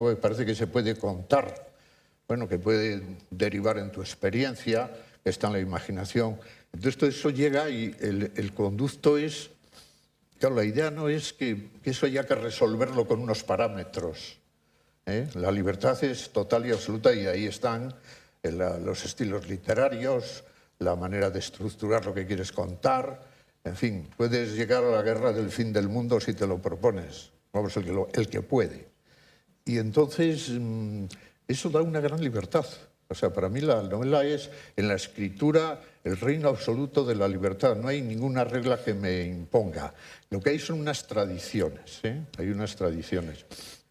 Me parece que se puede contar, bueno, que puede derivar en tu experiencia, que está en la imaginación. Entonces todo eso llega y el conducto es, claro, la idea no es que eso haya que resolverlo con unos parámetros, ¿eh? La libertad es total y absoluta y ahí están los estilos literarios, la manera de estructurar lo que quieres contar, en fin, puedes llegar a la guerra del fin del mundo si te lo propones, vamos, el que puede. Y entonces eso da una gran libertad. O sea, para mí la novela es, en la escritura, el reino absoluto de la libertad. No hay ninguna regla que me imponga. Lo que hay son unas tradiciones, ¿eh? Hay unas tradiciones.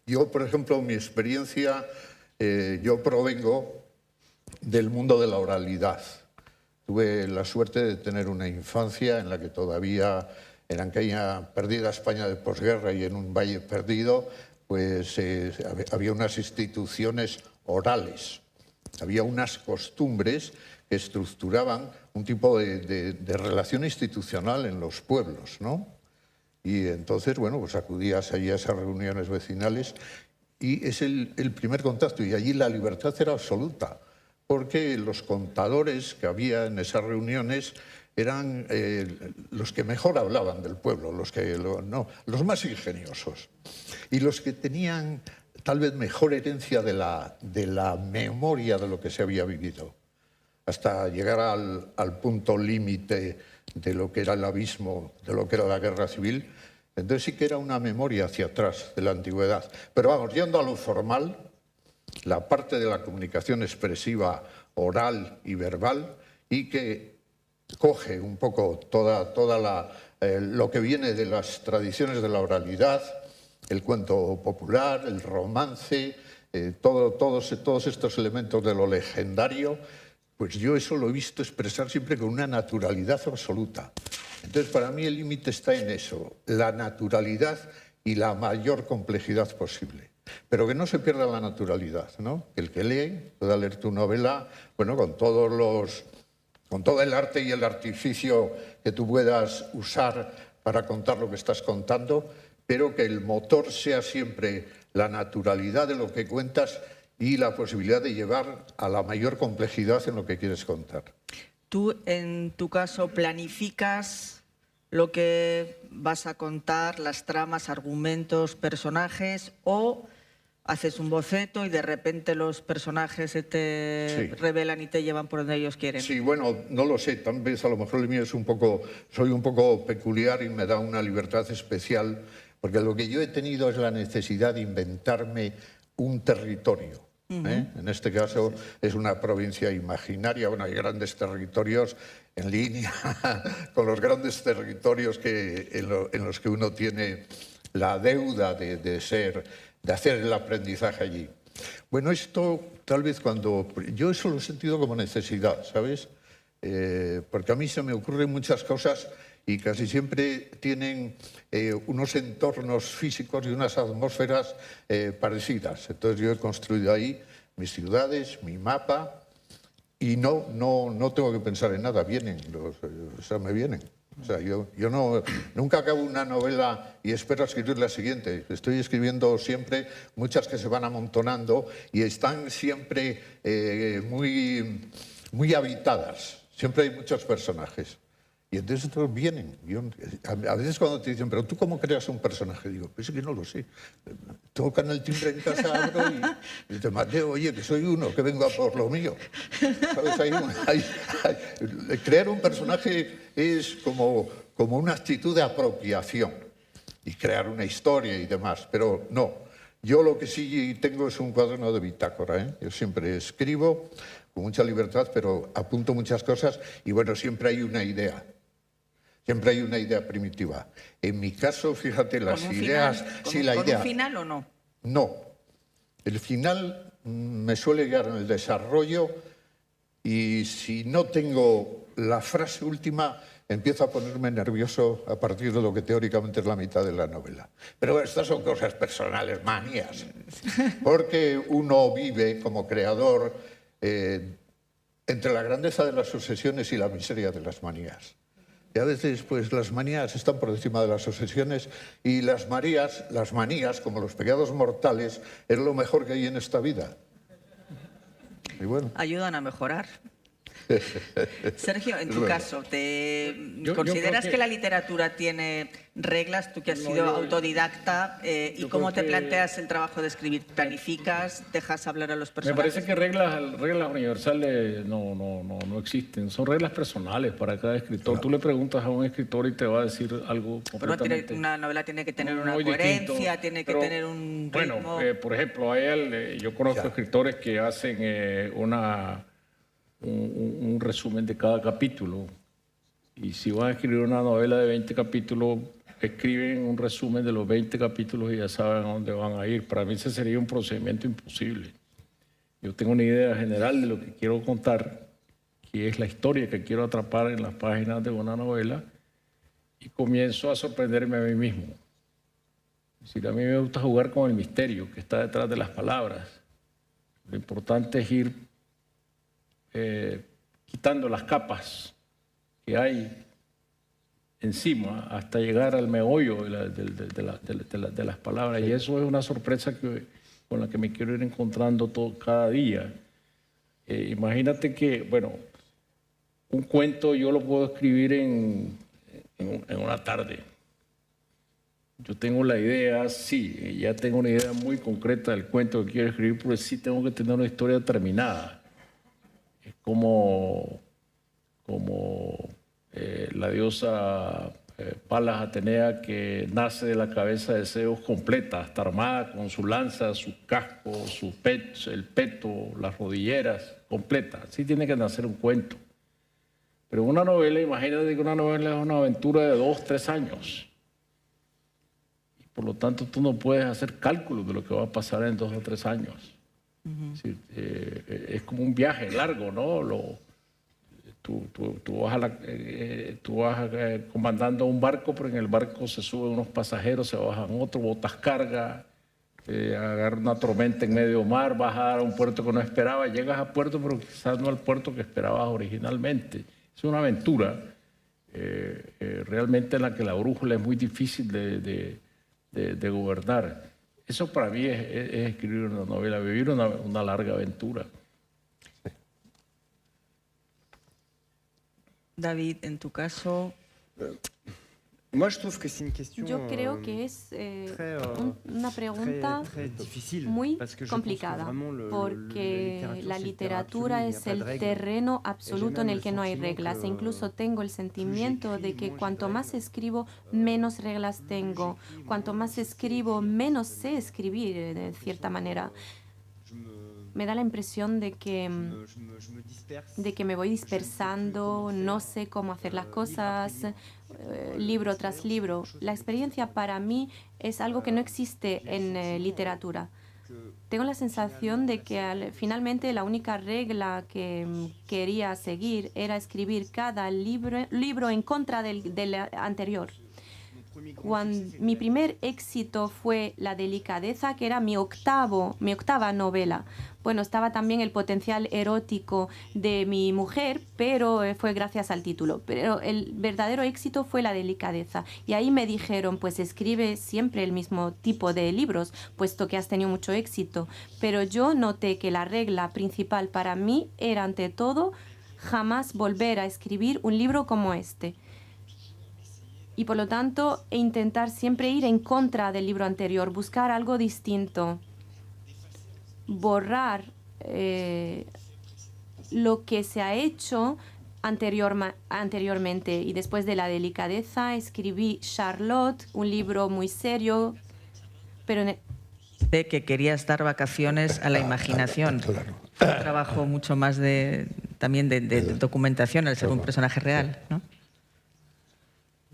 Yo, por ejemplo, mi experiencia, yo provengo del mundo de la oralidad. Tuve la suerte de tener una infancia en la que todavía, en aquella perdida España de posguerra y en un valle perdido, pues había unas instituciones orales, había unas costumbres que estructuraban un tipo de relación institucional en los pueblos, ¿no? Y entonces, bueno, pues acudías allí a esas reuniones vecinales y es el primer contacto, y allí la libertad era absoluta, porque los contadores que había en esas reuniones eran los que mejor hablaban del pueblo, los más ingeniosos y los que tenían tal vez mejor herencia de la memoria de lo que se había vivido, hasta llegar al punto límite de lo que era el abismo, de lo que era la guerra civil. Entonces sí que era una memoria hacia atrás de la antigüedad. Pero vamos, yendo a lo formal, la parte de la comunicación expresiva oral y verbal, y que coge un poco lo que viene de las tradiciones de la oralidad, el cuento popular, el romance, todos estos elementos de lo legendario, pues yo eso lo he visto expresar siempre con una naturalidad absoluta. Entonces, para mí el límite está en eso, la naturalidad y la mayor complejidad posible. Pero que no se pierda la naturalidad, ¿no? Que el que lee pueda leer tu novela, bueno, con todo el arte y el artificio que tú puedas usar para contar lo que estás contando, pero que el motor sea siempre la naturalidad de lo que cuentas y la posibilidad de llevar a la mayor complejidad en lo que quieres contar. ¿Tú, en tu caso, planificas lo que vas a contar, las tramas, argumentos, personajes, o haces un boceto y de repente los personajes se te revelan y te llevan por donde ellos quieren? Sí, bueno, no lo sé, tal vez a lo mejor el mío es soy un poco peculiar y me da una libertad especial, porque lo que yo he tenido es la necesidad de inventarme un territorio. En este caso es una provincia imaginaria. Bueno, hay grandes territorios en línea con los grandes territorios en los que uno tiene la deuda de hacer el aprendizaje allí. Bueno, esto tal vez yo eso lo he sentido como necesidad, ¿sabes? Porque a mí se me ocurren muchas cosas y casi siempre tienen unos entornos físicos y unas atmósferas parecidas. Entonces yo he construido ahí mis ciudades, mi mapa, y no tengo que pensar en nada, me vienen. O sea, yo nunca acabo una novela y espero escribir la siguiente. Estoy escribiendo siempre muchas que se van amontonando y están siempre muy habitadas. Siempre hay muchos personajes. Y entonces todos vienen. A veces cuando te dicen, pero ¿tú cómo creas un personaje? Digo, pues es que no lo sé. Tocan el timbre en casa, abro y te Mateo, oye, que soy uno, que vengo a por lo mío. ¿Sabes? Crear un personaje es como una actitud de apropiación y crear una historia y demás, pero no. Yo lo que sí tengo es un cuaderno de bitácora, ¿eh? Yo siempre escribo con mucha libertad, pero apunto muchas cosas y bueno, siempre hay una idea. Siempre hay una idea primitiva. En mi caso, fíjate, las ideas... ¿Con un final o no? No. El final me suele guiar en el desarrollo y si no tengo la frase última, empiezo a ponerme nervioso a partir de lo que teóricamente es la mitad de la novela. Pero estas son cosas personales, manías. Porque uno vive como creador entre la grandeza de las obsesiones y la miseria de las manías. Y a veces pues las manías están por encima de las obsesiones y las manías, como los pecados mortales, es lo mejor que hay en esta vida. Y bueno. Ayudan a mejorar. Sergio, en tu caso, Yo ¿consideras creo que la literatura tiene reglas? Tú que has sido autodidacta, ¿y yo cómo creo te que- planteas el trabajo de escribir? ¿Planificas? ¿Dejas hablar a los Me personajes? parece que reglas universales no existen. Son reglas personales para cada escritor. Tú le preguntas a un escritor y te va a decir algo Pero completamente una novela tiene que tener una muy coherencia, distinto. tiene que Pero, tener un ritmo. Bueno, por ejemplo, a él, yo conozco escritores que hacen un resumen de cada capítulo. Y si van a escribir una novela de 20 capítulos, escriben un resumen de los 20 capítulos y ya saben a dónde van a ir. Para mí ese sería un procedimiento imposible. Yo tengo una idea general de lo que quiero contar, que es la historia que quiero atrapar en las páginas de una novela, y comienzo a sorprenderme a mí mismo. Es decir, a mí me gusta jugar con el misterio que está detrás de las palabras. Lo importante es ir quitando las capas que hay encima hasta llegar al meollo de las palabras. Y eso es una sorpresa con la que me quiero ir encontrando cada día. Imagínate que, bueno, un cuento yo lo puedo escribir en una tarde. Yo tengo la idea, sí, ya tengo una idea muy concreta del cuento que quiero escribir, pero sí tengo que tener una historia terminada. Es como la diosa Palas Atenea, que nace de la cabeza de Zeus completa, hasta armada con su lanza, su casco, el peto, las rodilleras, completa. Así tiene que nacer un cuento. Pero una novela, imagínate que una novela es una aventura de 2, 3 años. Y por lo tanto, tú no puedes hacer cálculos de lo que va a pasar en 2 o 3 años. Es decir, es como un viaje largo, ¿no? Tú vas comandando un barco, pero en el barco se suben unos pasajeros, se bajan otros, botas carga, agarra una tormenta en medio mar, vas a dar a un puerto que no esperabas, llegas a puerto, pero quizás no al puerto que esperabas originalmente. Es una aventura realmente en la que la brújula es muy difícil de gobernar. Eso para mí es escribir una novela, vivir una larga aventura. David, en tu caso, Yo creo que es una pregunta muy complicada, porque la literatura es el terreno absoluto en el que no hay reglas. E incluso tengo el sentimiento de que cuanto más escribo, menos reglas tengo. Cuanto más escribo, menos sé escribir, de cierta manera. Me da la impresión de que me voy dispersando, no sé cómo hacer las cosas, libro tras libro. La experiencia para mí es algo que no existe en literatura. Tengo la sensación de que finalmente la única regla que quería seguir era escribir cada libro en contra del anterior. Mi primer éxito fue La delicadeza, que era mi octava novela. Bueno, estaba también el potencial erótico de mi mujer, pero fue gracias al título. Pero el verdadero éxito fue La delicadeza. Y ahí me dijeron, pues escribe siempre el mismo tipo de libros, puesto que has tenido mucho éxito. Pero yo noté que la regla principal para mí era, ante todo, jamás volver a escribir un libro como este. Y por lo tanto, intentar siempre ir en contra del libro anterior, buscar algo distinto, borrar lo que se ha hecho anteriormente. Y después de La delicadeza escribí Charlotte, un libro muy serio, pero de que querías dar vacaciones a la imaginación. Claro. Fue un trabajo mucho más también de documentación, al ser un personaje real, ¿no?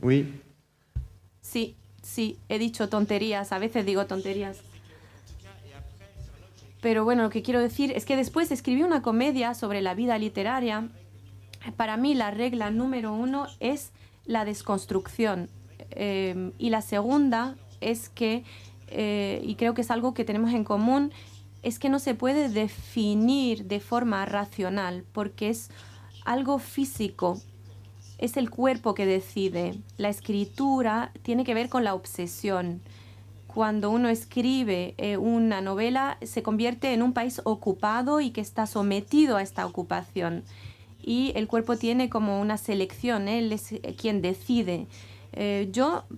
Oui. Sí, he dicho tonterías, a veces digo tonterías. Pero bueno, lo que quiero decir es que después escribí una comedia sobre la vida literaria. Para mí la regla número 1 es la desconstrucción. Y la segunda es que, y creo que es algo que tenemos en común, es que no se puede definir de forma racional, porque es algo físico. es el cuerpo que decide. La escritura tiene que ver con la obsesión. Cuando uno escribe una novela, se convierte en un país ocupado y que está sometido a esta ocupación. Y el cuerpo tiene como una selección, él es quien decide.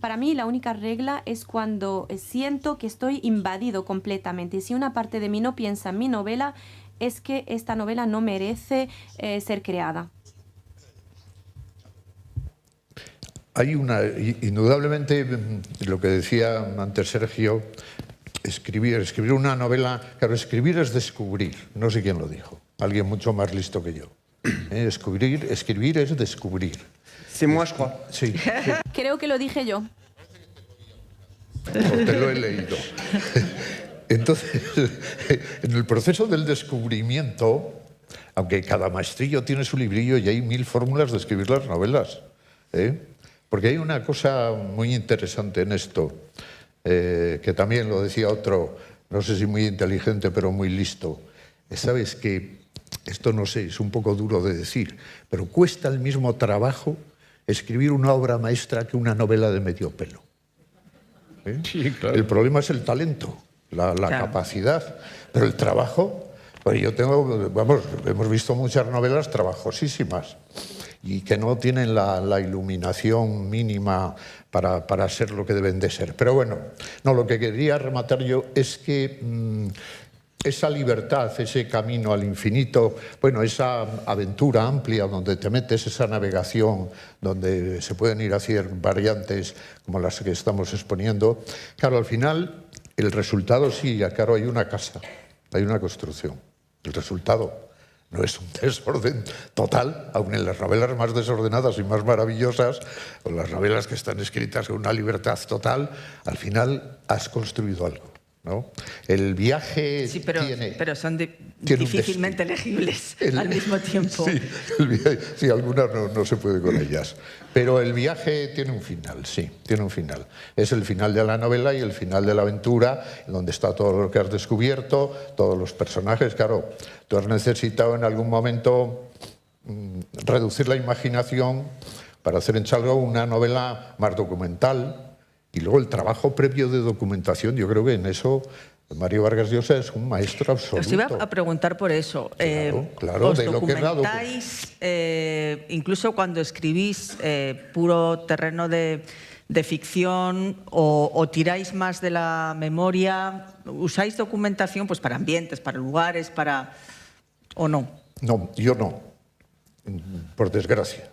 Para mí, la única regla es cuando siento que estoy invadido completamente. Si una parte de mí no piensa en mi novela, es que esta novela no merece ser creada. Hay indudablemente, lo que decía antes Sergio, escribir una novela, claro, escribir es descubrir, no sé quién lo dijo, alguien mucho más listo que yo. Escribir es descubrir. C'est moi, je crois. Sí. Creo que lo dije yo. Te lo he leído. Entonces, en el proceso del descubrimiento, aunque cada maestrillo tiene su librillo y hay 1000 fórmulas de escribir las novelas, porque hay una cosa muy interesante en esto, que también lo decía otro, no sé si muy inteligente, pero muy listo. Sabes que, esto no sé, es un poco duro de decir, pero cuesta el mismo trabajo escribir una obra maestra que una novela de medio pelo. Sí, claro. El problema es el talento, la capacidad, pero el trabajo, pues yo tengo, vamos, hemos visto muchas novelas trabajosísimas y que no tienen la iluminación mínima para ser lo que deben de ser. Pero bueno, no, lo que quería rematar yo es que esa libertad, ese camino al infinito, bueno, esa aventura amplia donde te metes, esa navegación, donde se pueden ir hacia variantes como las que estamos exponiendo, claro, al final el resultado sí, claro, hay una casa, hay una construcción. El resultado no es un desorden total, aun en las novelas más desordenadas y más maravillosas, o las novelas que están escritas con una libertad total, al final has construido algo, ¿no? El viaje sí, pero son tiene difícilmente legibles al mismo tiempo. Sí, algunas no se puede con ellas. Pero el viaje tiene un final, sí, tiene un final. Es el final de la novela y el final de la aventura, donde está todo lo que has descubierto, todos los personajes. Claro, tú has necesitado en algún momento reducir la imaginación para hacer en Chalgo una novela más documental. Y luego el trabajo previo de documentación, yo creo que en eso Mario Vargas Llosa es un maestro absoluto. Os iba a preguntar por eso. Claro, ¿os de lo que es la documentáis, incluso cuando escribís puro terreno de ficción o tiráis más de la memoria? ¿Usáis documentación pues, para ambientes, para lugares, o no? No, yo no, por desgracia.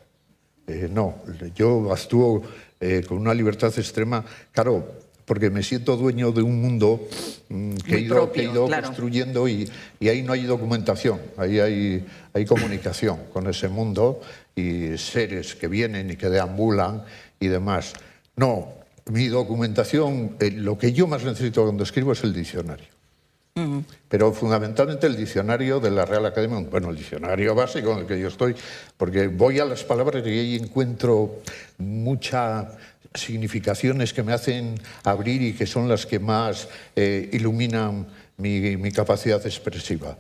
No, yo actúo con una libertad extrema, claro, porque me siento dueño de un mundo que he ido claro, construyendo y ahí no hay documentación, ahí hay comunicación con ese mundo y seres que vienen y que deambulan y demás. No, mi documentación, lo que yo más necesito cuando escribo es el diccionario. Pero fundamentalmente el diccionario de la Real Academia, bueno, el diccionario básico en el que yo estoy, porque voy a las palabras y ahí encuentro muchas significaciones que me hacen abrir y que son las que más iluminan mi capacidad expresiva.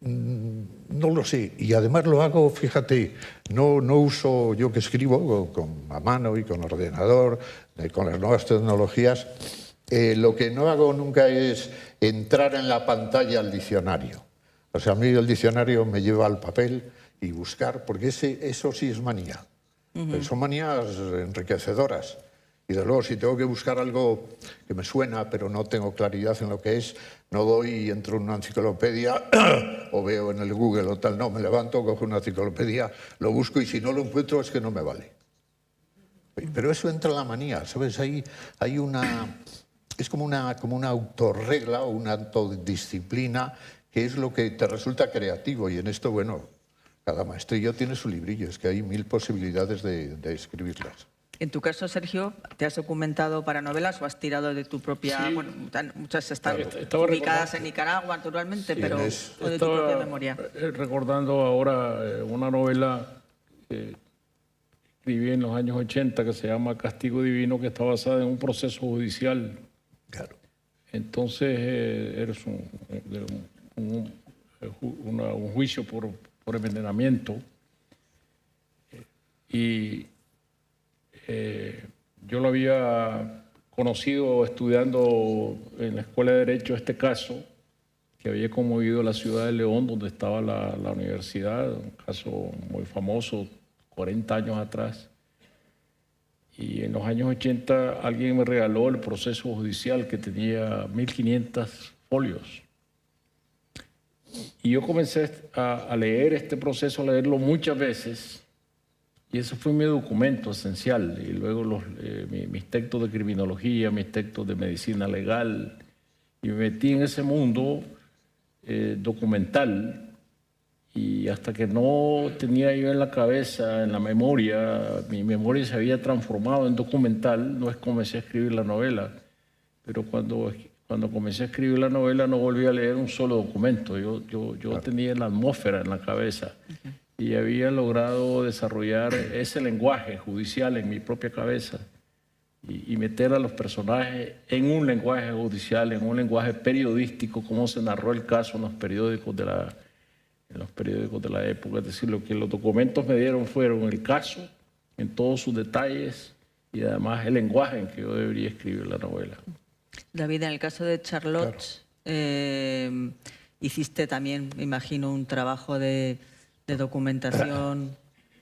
No lo sé, y además lo hago, fíjate, no uso yo que escribo a mano y con ordenador, con las nuevas tecnologías. Lo que no hago nunca es entrar en la pantalla al diccionario. O sea, a mí el diccionario me lleva al papel y buscar, porque eso sí es manía. Son manías enriquecedoras. Y de luego, si tengo que buscar algo que me suena, pero no tengo claridad en lo que es, no doy y entro en una enciclopedia o veo en el Google o tal. No, me levanto, cojo una enciclopedia, lo busco y si no lo encuentro es que no me vale. Pero eso entra en la manía, ¿sabes? Hay una... Es como una autorregla o una autodisciplina que es lo que te resulta creativo. Y en esto, bueno, cada maestrillo tiene su librillo. Es que hay 1000 posibilidades de escribirlas. En tu caso, Sergio, ¿te has documentado para novelas o has tirado de tu propia...? Sí. Bueno, muchas están ubicadas en Nicaragua, naturalmente, sí, pero o de tu propia memoria. Recordando ahora una novela que escribí en los años 80 que se llama Castigo Divino, que está basada en un proceso judicial. Claro. Entonces eres un juicio por envenenamiento Y yo lo había conocido estudiando en la Escuela de Derecho este caso, que había conmovido la ciudad de León, donde estaba la universidad, un caso muy famoso, 40 años atrás. Y en los años 80 alguien me regaló el proceso judicial que tenía 1500 folios. Y yo comencé a leer este proceso, a leerlo muchas veces, y ese fue mi documento esencial. Y luego mis textos de criminología, mis textos de medicina legal, y me metí en ese mundo documental. Y hasta que no tenía yo en la cabeza, en la memoria, mi memoria se había transformado en documental, no es que comencé a escribir la novela. Pero cuando comencé a escribir la novela no volví a leer un solo documento. Yo tenía la atmósfera en la cabeza y había logrado desarrollar ese lenguaje judicial en mi propia cabeza y meter a los personajes en un lenguaje judicial, en un lenguaje periodístico, como se narró el caso en los periódicos de la época. Es decir, lo que los documentos me dieron fueron el caso en todos sus detalles y además el lenguaje en que yo debería escribir la novela. David, en el caso de Charlotte, claro, hiciste también, me imagino, un trabajo de documentación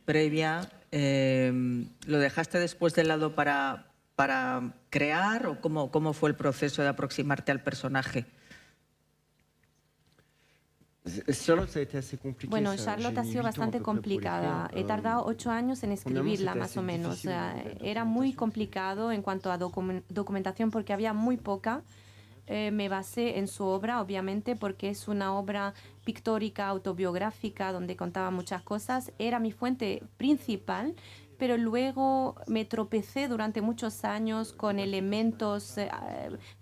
previa. ¿Lo dejaste después de lado para crear o cómo fue el proceso de aproximarte al personaje? Bueno, Charlotte ha sido bastante complicada. He tardado 8 años en escribirla, más o menos. O sea, era muy complicado en cuanto a documentación porque había muy poca. Me basé en su obra, obviamente, porque es una obra pictórica, autobiográfica, donde contaba muchas cosas. Era mi fuente principal, pero luego me tropecé durante muchos años con elementos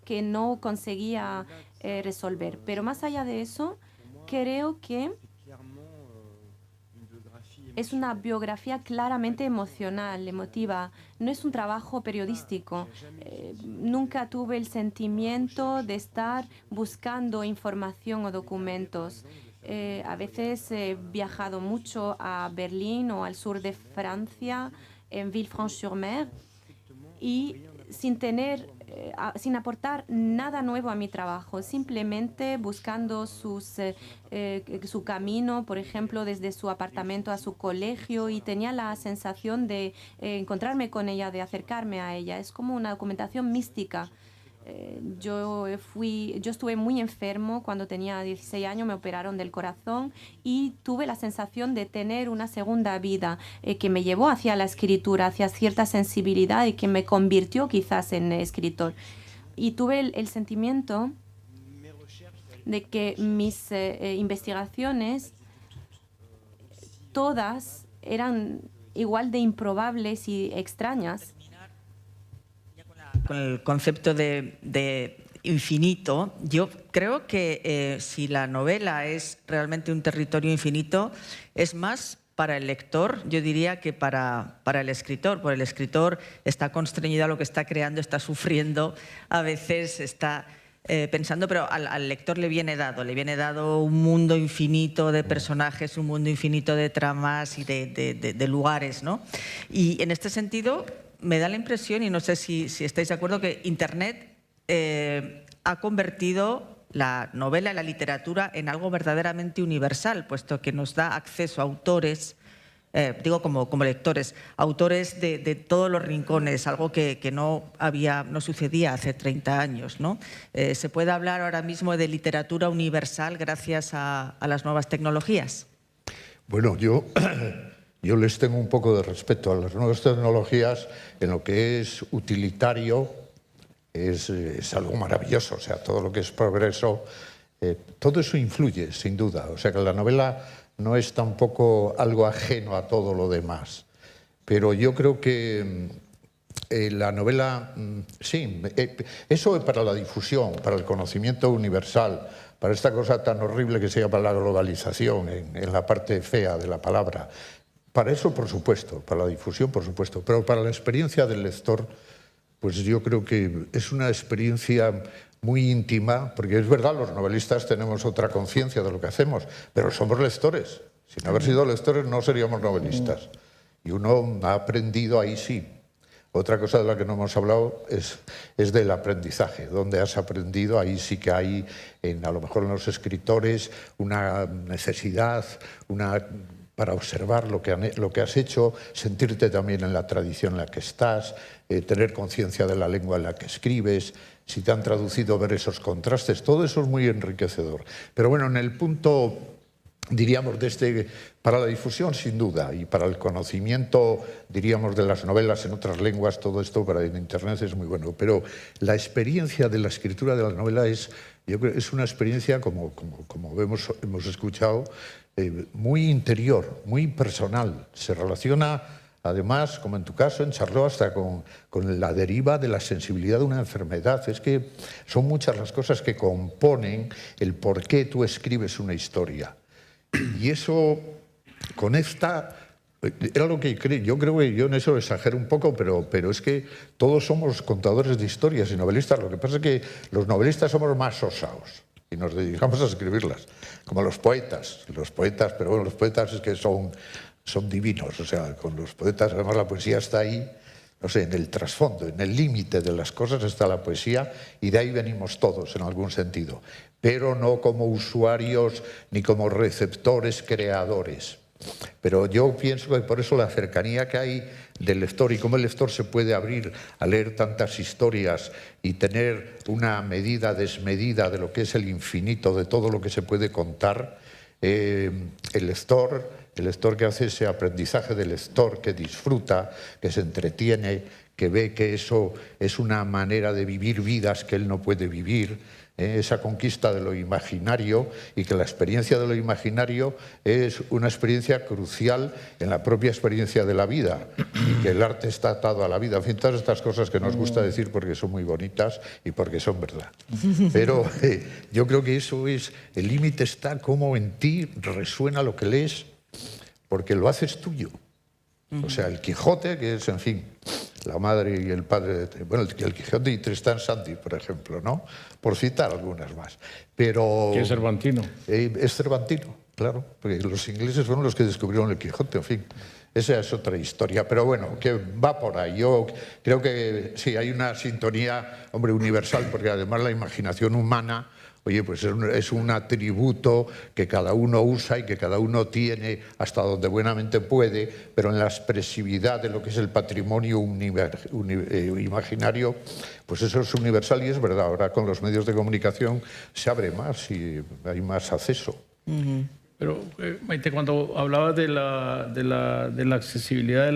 que no conseguía resolver. Pero más allá de eso, creo que es una biografía claramente emocional, emotiva. No es un trabajo periodístico. Nunca tuve el sentimiento de estar buscando información o documentos. A veces he viajado mucho a Berlín o al sur de Francia, en Villefranche-sur-Mer, y sin aportar nada nuevo a mi trabajo, simplemente buscando su camino, por ejemplo, desde su apartamento a su colegio, y tenía la sensación de encontrarme con ella, de acercarme a ella. Es como una documentación mística. Yo estuve muy enfermo cuando tenía 16 años, me operaron del corazón y tuve la sensación de tener una segunda vida que me llevó hacia la escritura, hacia cierta sensibilidad y que me convirtió quizás en escritor. Y tuve el sentimiento de que mis investigaciones todas eran igual de improbables y extrañas. Con el concepto de infinito, yo creo que si la novela es realmente un territorio infinito, es más para el lector, yo diría, que para el escritor. Porque el escritor está constreñido a lo que está creando, está sufriendo, a veces está pensando, pero al lector le viene dado un mundo infinito de personajes, un mundo infinito de tramas y de lugares, ¿no? Y en este sentido me da la impresión, y no sé si estáis de acuerdo, que Internet ha convertido la novela y la literatura en algo verdaderamente universal, puesto que nos da acceso a autores, digo como lectores, autores de todos los rincones, algo que no sucedía hace 30 años, ¿no? ¿Se puede hablar ahora mismo de literatura universal gracias a las nuevas tecnologías? Bueno, yo les tengo un poco de respeto a las nuevas tecnologías. En lo que es utilitario es algo maravilloso. O sea, todo lo que es progreso, todo eso influye, sin duda. O sea, que la novela no es tampoco algo ajeno a todo lo demás. Pero yo creo que la novela, sí, eso es para la difusión, para el conocimiento universal, para esta cosa tan horrible que se llama la globalización, en la parte fea de la palabra. Para eso, por supuesto, para la difusión, por supuesto, pero para la experiencia del lector, pues yo creo que es una experiencia muy íntima, porque es verdad, los novelistas tenemos otra conciencia de lo que hacemos, pero somos lectores. Sin haber sido lectores no seríamos novelistas. Y uno ha aprendido ahí sí. Otra cosa de la que no hemos hablado es del aprendizaje. ¿Dónde has aprendido? Ahí sí que hay, a lo mejor en los escritores, una necesidad, para observar lo que has hecho, sentirte también en la tradición en la que estás, tener conciencia de la lengua en la que escribes, si te han traducido, ver esos contrastes. Todo eso es muy enriquecedor. Pero bueno, en el punto, diríamos, para la difusión, sin duda, y para el conocimiento, diríamos, de las novelas en otras lenguas, todo esto para en Internet es muy bueno. Pero la experiencia de la escritura de la novela yo creo, es una experiencia, como hemos escuchado, muy interior, muy personal. Se relaciona, además, como en tu caso, en Charlot, hasta con la deriva de la sensibilidad de una enfermedad. Es que son muchas las cosas que componen el por qué tú escribes una historia. Y eso conecta, era lo que yo creo que yo en eso exagero un poco, pero es que todos somos contadores de historias y novelistas. Lo que pasa es que los novelistas somos más osados y nos dedicamos a escribirlas, como los poetas, pero bueno, los poetas es que son divinos, o sea, con los poetas además la poesía está ahí, no sé, en el trasfondo, en el límite de las cosas está la poesía y de ahí venimos todos en algún sentido, pero no como usuarios ni como receptores creadores. Pero yo pienso que por eso la cercanía que hay del lector y cómo el lector se puede abrir a leer tantas historias y tener una medida desmedida de lo que es el infinito, de todo lo que se puede contar, el lector que hace ese aprendizaje del lector, que disfruta, que se entretiene, que ve que eso es una manera de vivir vidas que él no puede vivir, esa conquista de lo imaginario, y que la experiencia de lo imaginario es una experiencia crucial en la propia experiencia de la vida y que el arte está atado a la vida. En fin, todas estas cosas que nos gusta decir porque son muy bonitas y porque son verdad. Pero yo creo que eso es, el límite está como en ti resuena lo que lees porque lo haces tuyo. O sea, el Quijote, que es, en fin, la madre y el padre, bueno, el Quijote y Tristán Shandy, por ejemplo, ¿no? Por citar algunas más. Pero ¿qué es cervantino? Es cervantino, claro, porque los ingleses fueron los que descubrieron el Quijote, en fin. Esa es otra historia, pero bueno, que va por ahí. Yo creo que sí, hay una sintonía, hombre, universal, porque además la imaginación humana, oye, pues es un atributo que cada uno usa y que cada uno tiene hasta donde buenamente puede, pero en la expresividad de lo que es el patrimonio imaginario, pues eso es universal y es verdad. Ahora con los medios de comunicación se abre más y hay más acceso. Pero, Maite, cuando hablabas de la accesibilidad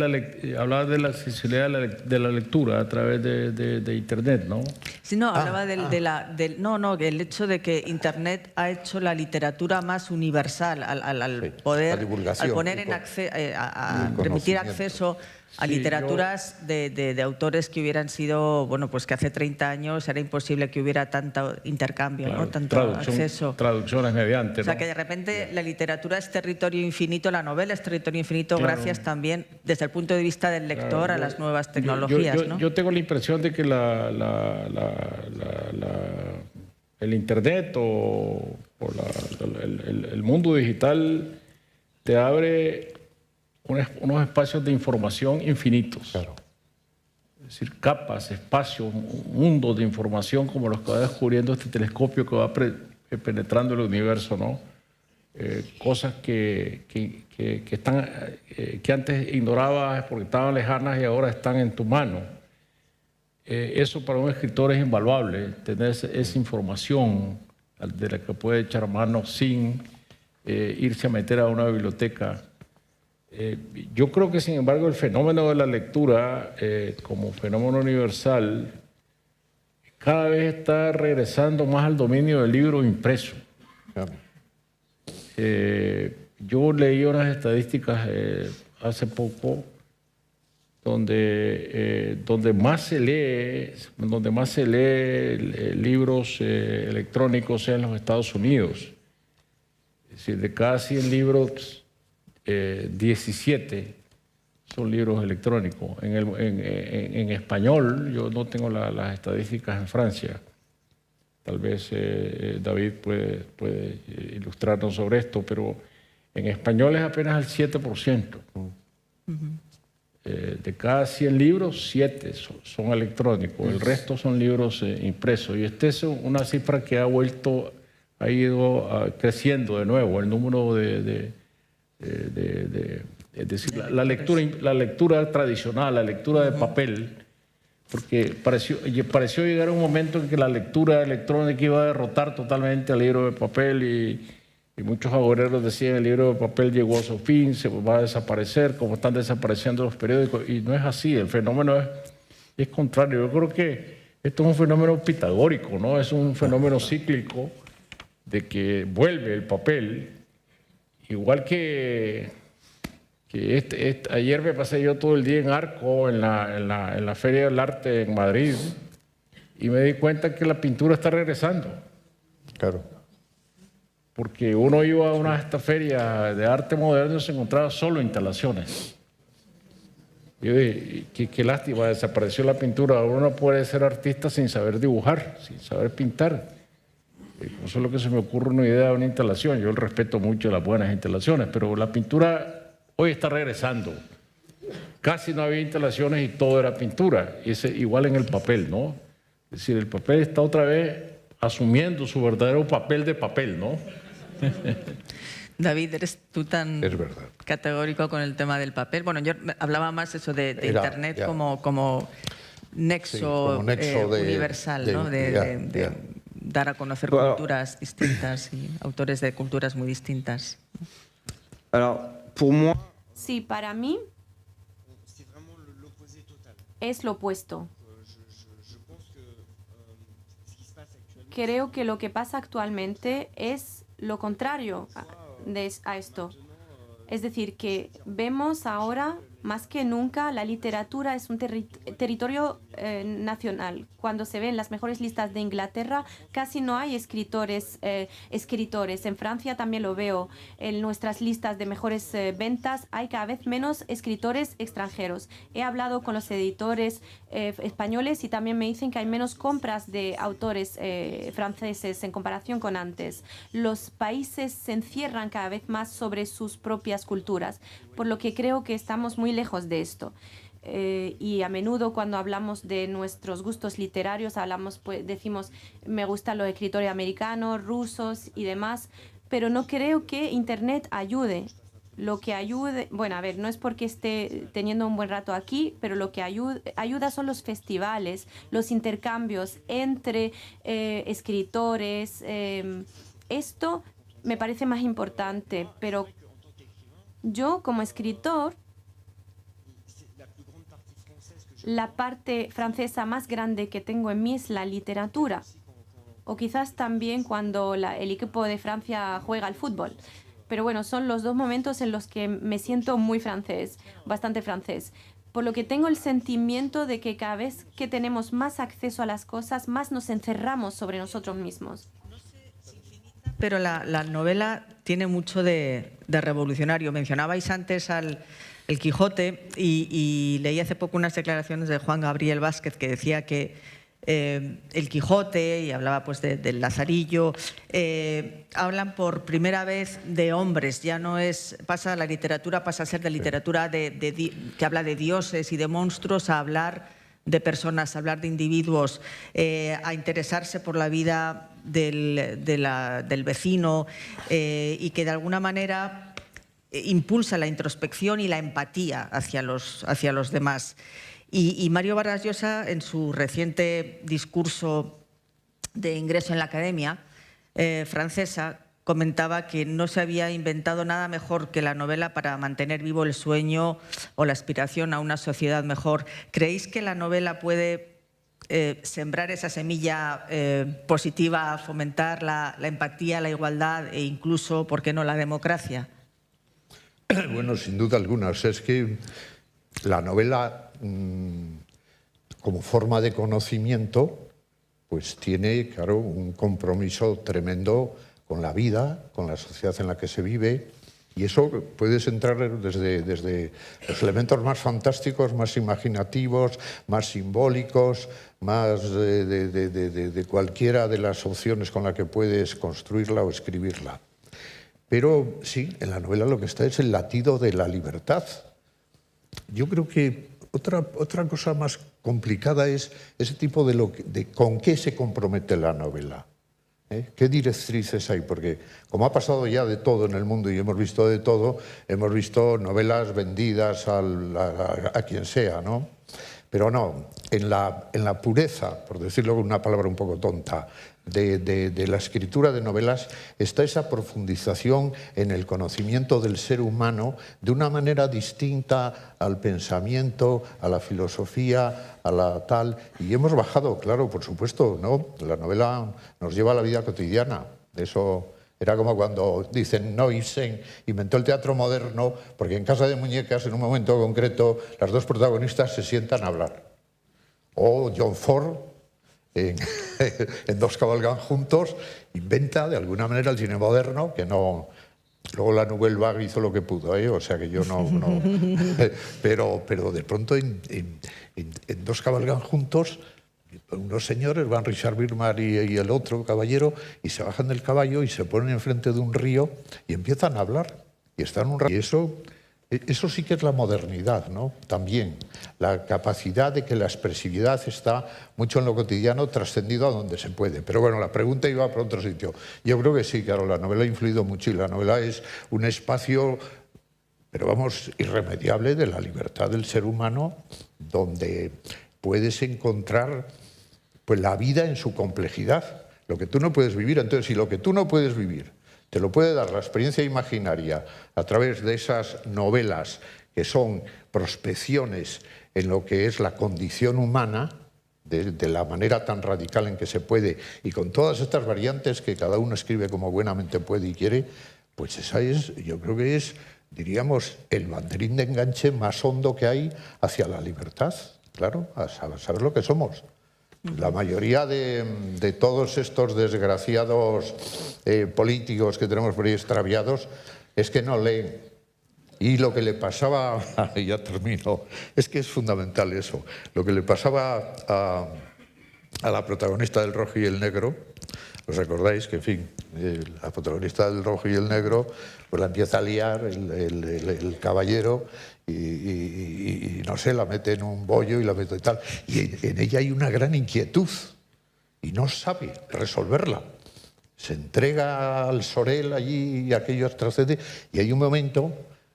hablabas de la accesibilidad de la lectura a través de Internet, ¿no? Sí, no, hablaba del hecho de que Internet ha hecho la literatura más universal al poder, al poner a permitir acceso a literaturas de autores que hubieran sido, bueno, pues que hace 30 años era imposible que hubiera tanto intercambio, claro, ¿no? Tanto acceso. Traducciones mediante, ¿no? O sea, que de repente la literatura es territorio infinito, la novela es territorio infinito, claro, gracias también, desde el punto de vista del lector, claro, a las nuevas tecnologías, ¿no? Yo tengo la impresión de que el Internet o el mundo digital te abre unos espacios de información infinitos. Claro. Es decir, capas, espacios, mundos de información como los que va descubriendo este telescopio que va penetrando el universo, ¿no? Cosas que antes ignorabas porque estaban lejanas y ahora están en tu mano. Eso para un escritor es invaluable, tener esa información de la que puede echar mano sin irse a meter a una biblioteca. Yo creo que, sin embargo, el fenómeno de la lectura como fenómeno universal cada vez está regresando más al dominio del libro impreso. Claro. Yo leí unas estadísticas hace poco donde más se lee libros electrónicos en los Estados Unidos. Es decir, de cada 100 libros, 17 son libros electrónicos. En español, yo no tengo las estadísticas en Francia. Tal vez David puede ilustrarnos sobre esto, pero en español es apenas el 7%. de cada 100 libros, 7 son electrónicos, el resto son libros impresos. Y esta es una cifra que ha ido creciendo de nuevo, el número es decir, la lectura tradicional, la lectura de papel, porque pareció llegar un momento en que la lectura electrónica iba a derrotar totalmente al libro de papel y muchos agoreros decían el libro de papel llegó a su fin, se va a desaparecer, como están desapareciendo los periódicos, y no es así, el fenómeno es contrario. Yo creo que esto es un fenómeno pitagórico, ¿no? Es un fenómeno cíclico de que vuelve el papel, igual que ayer me pasé yo todo el día en Arco, en la Feria del Arte en Madrid, y me di cuenta que la pintura está regresando. Claro. Porque uno iba a una de estas ferias de arte moderno y se encontraba solo instalaciones. Yo dije, qué lástima, desapareció la pintura. Uno no puede ser artista sin saber dibujar, sin saber pintar. Eso es lo que se me ocurre una idea de una instalación. Yo respeto mucho las buenas instalaciones, pero la pintura hoy está regresando. Casi no había instalaciones y todo era pintura. Igual en el papel, ¿no? Es decir, el papel está otra vez asumiendo su verdadero papel de papel, ¿no? David, ¿eres tú tan categórico con el tema del papel? Bueno, yo hablaba más eso de Internet como nexo, universal, ¿no? De dar a conocer culturas distintas y autores de culturas muy distintas. Sí, para mí es lo opuesto. Creo que lo que pasa actualmente es lo contrario a esto. Es decir, que vemos ahora más que nunca la literatura es un territorio nacional. Cuando se ven las mejores listas de Inglaterra, casi no hay escritores. En Francia también lo veo. En nuestras listas de mejores ventas hay cada vez menos escritores extranjeros. He hablado con los editores españoles y también me dicen que hay menos compras de autores franceses en comparación con antes. Los países se encierran cada vez más sobre sus propias culturas, por lo que creo que estamos muy lejos de esto. Y a menudo cuando hablamos de nuestros gustos literarios decimos me gustan los escritores americanos, rusos y demás, pero no creo que Internet ayude. Lo que ayude, bueno, a ver, no es porque esté teniendo un buen rato aquí, pero lo que ayuda son los festivales, los intercambios entre escritores. Esto me parece más importante, pero yo como escritor, la parte francesa más grande que tengo en mí es la literatura. O quizás también cuando el equipo de Francia juega al fútbol. Pero bueno, son los dos momentos en los que me siento muy francés, bastante francés. Por lo que tengo el sentimiento de que cada vez que tenemos más acceso a las cosas, más nos encerramos sobre nosotros mismos. Pero la novela tiene mucho de revolucionario. Mencionabais antes el Quijote y leí hace poco unas declaraciones de Juan Gabriel Vázquez que decía que el Quijote, y hablaba pues del Lazarillo, hablan por primera vez de hombres. Ya no la literatura pasa a ser de literatura que habla de dioses y de monstruos a hablar de personas, a hablar de individuos, a interesarse por la vida del vecino y que de alguna manera impulsa la introspección y la empatía hacia los demás. Y Mario Vargas Llosa, en su reciente discurso de ingreso en la Academia francesa, comentaba que no se había inventado nada mejor que la novela para mantener vivo el sueño o la aspiración a una sociedad mejor. ¿Creéis que la novela puede sembrar esa semilla positiva, fomentar la empatía, la igualdad e incluso, ¿por qué no, la democracia? Bueno, sin duda alguna. Es que la novela, como forma de conocimiento, pues tiene, claro, un compromiso tremendo con la vida, con la sociedad en la que se vive, y eso puedes entrar desde los elementos más fantásticos, más imaginativos, más simbólicos, más de cualquiera de las opciones con la que puedes construirla o escribirla. Pero sí, en la novela lo que está es el latido de la libertad. yo creo que otra cosa más complicada es ese tipo de con qué se compromete la novela. ¿Qué directrices hay? Porque como ha pasado ya de todo en el mundo y hemos visto de todo, hemos visto novelas vendidas a quien sea, ¿no? Pero no, en la pureza, por decirlo con una palabra un poco tonta, de la escritura de novelas está esa profundización en el conocimiento del ser humano de una manera distinta al pensamiento, a la filosofía, a la tal. Y hemos bajado, claro, por supuesto, ¿no? La novela nos lleva a la vida cotidiana. Eso era como cuando dicen, no, Ibsen inventó el teatro moderno porque en Casa de Muñecas, en un momento concreto, las dos protagonistas se sientan a hablar. O John Ford, en Dos cabalgan juntos, inventa de alguna manera el cine moderno, que no... Luego la Nouvelle Vague hizo lo que pudo, o sea que yo no... pero de pronto en Dos cabalgan juntos, unos señores, van Richard Birmar y el otro caballero, y se bajan del caballo y se ponen enfrente de un río y empiezan a hablar. Y están un rato. Y eso sí que es la modernidad, ¿no? También la capacidad de que la expresividad está mucho en lo cotidiano, trascendido a donde se puede. Pero bueno, la pregunta iba por otro sitio. Yo creo que sí, claro, la novela ha influido mucho y la novela es un espacio, pero vamos, irremediable de la libertad del ser humano, donde puedes encontrar pues la vida en su complejidad, lo que tú no puedes vivir. Entonces, si lo que tú no puedes vivir te lo puede dar la experiencia imaginaria a través de esas novelas que son prospecciones en lo que es la condición humana, de la manera tan radical en que se puede, y con todas estas variantes que cada uno escribe como buenamente puede y quiere, pues esa es, yo creo que es, diríamos, el banderín de enganche más hondo que hay hacia la libertad, claro, a saber lo que somos. La mayoría de todos estos desgraciados políticos que tenemos por ahí extraviados es que no leen. Y lo que le pasaba, ya termino, es que es fundamental eso, lo que le pasaba a la protagonista del Rojo y el Negro, ¿os acordáis? Que, en fin, la protagonista del Rojo y el Negro pues la empieza a liar el caballero y no sé, la mete en un bollo y la mete y tal. Y en ella hay una gran inquietud y no sabe resolverla. Se entrega al Sorel allí y aquello trascende. Y hay un momento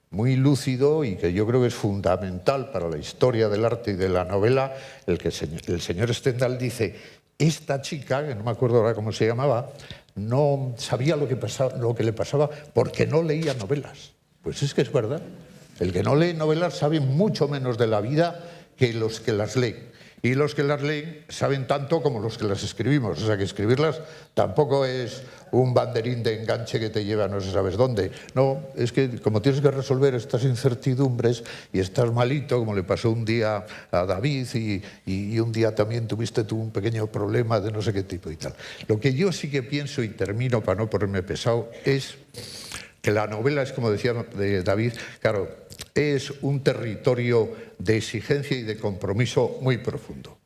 muy lúcido y que yo creo que es fundamental para la historia del arte y de la novela, el que el señor Stendhal dice: esta chica, que no me acuerdo ahora cómo se llamaba, no sabía lo que le pasaba porque no leía novelas. Pues es que es verdad. El que no lee novelas sabe mucho menos de la vida que los que las leen. Y los que las leen saben tanto como los que las escribimos. O sea que escribirlas tampoco es un banderín de enganche que te lleva no sé sabes dónde. No, es que como tienes que resolver estas incertidumbres y estás malito, como le pasó un día a David y un día también tuviste tú un pequeño problema de no sé qué tipo y tal. Lo que yo sí que pienso, y termino para no ponerme pesado, es que la novela es, como decía David, claro, es un territorio de exigencia y de compromiso muy profundo.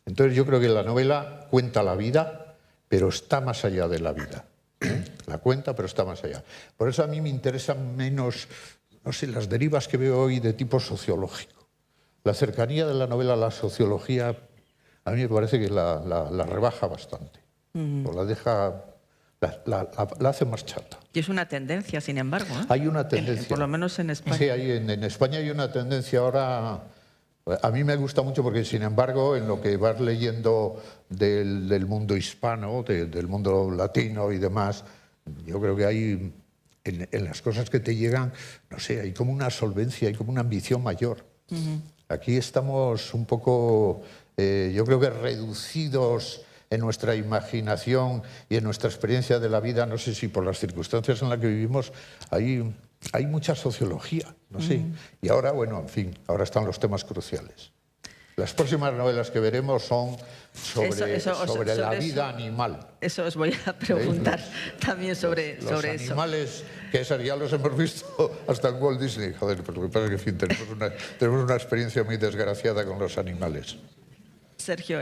Entonces yo creo que la novela cuenta la vida, pero está más allá de la vida. La cuenta, pero está más allá. Por eso a mí me interesan menos, no sé, las derivas que veo hoy de tipo sociológico. La cercanía de la novela a la sociología a mí me parece que la rebaja bastante. O la deja... La hace más chata. Y es una tendencia, sin embargo, ¿eh? Hay una tendencia. Por lo menos en España. Sí, en España hay una tendencia ahora. A mí me gusta mucho porque, sin embargo, en lo que vas leyendo del mundo hispano, del mundo latino y demás, yo creo que hay, en las cosas que te llegan, no sé, hay como una solvencia, hay como una ambición mayor. Aquí estamos un poco, yo creo que reducidos en nuestra imaginación y en nuestra experiencia de la vida. No sé si por las circunstancias en las que vivimos hay mucha sociología, no sé. Y ahora, bueno, en fin, ahora están los temas cruciales. Las próximas novelas que veremos son sobre la vida animal. Eso os voy a preguntar también sobre eso. Los animales, que ya los hemos visto hasta en Walt Disney. Joder, pero lo que pasa es que, en fin, tenemos una experiencia muy desgraciada con los animales. Sergio,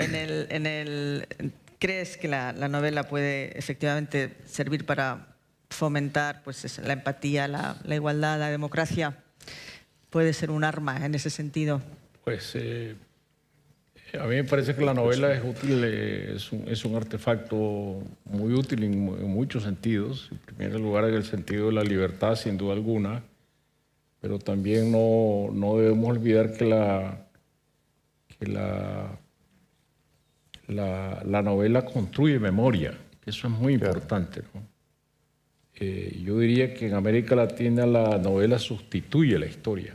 ¿crees que la novela puede efectivamente servir para fomentar pues, la empatía, la igualdad, la democracia? puede ser un arma en ese sentido? Pues a mí me parece que la novela es útil, es un artefacto muy útil en muchos sentidos. En primer lugar, en el sentido de la libertad, sin duda alguna, pero también no debemos olvidar que la novela construye memoria. Eso es muy importante, ¿no? Yo diría que en América Latina la novela sustituye la historia,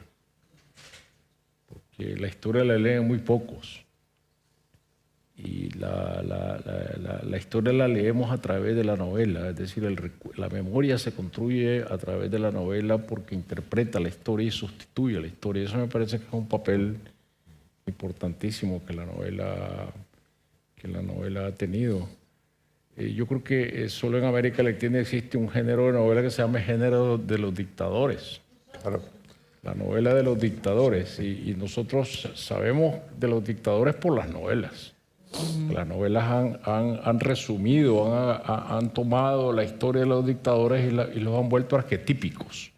porque la historia la leen muy pocos. Y la historia la leemos a través de la novela, es decir, la memoria se construye a través de la novela porque interpreta la historia y sustituye la historia. Eso me parece que es un papel importantísimo que la novela ha tenido. Yo creo que solo en América Latina existe un género de novela que se llama género de los dictadores. Claro. La novela de los dictadores. Y nosotros sabemos de los dictadores por las novelas. Las novelas han resumido, han tomado la historia de los dictadores y los han vuelto arquetípicos.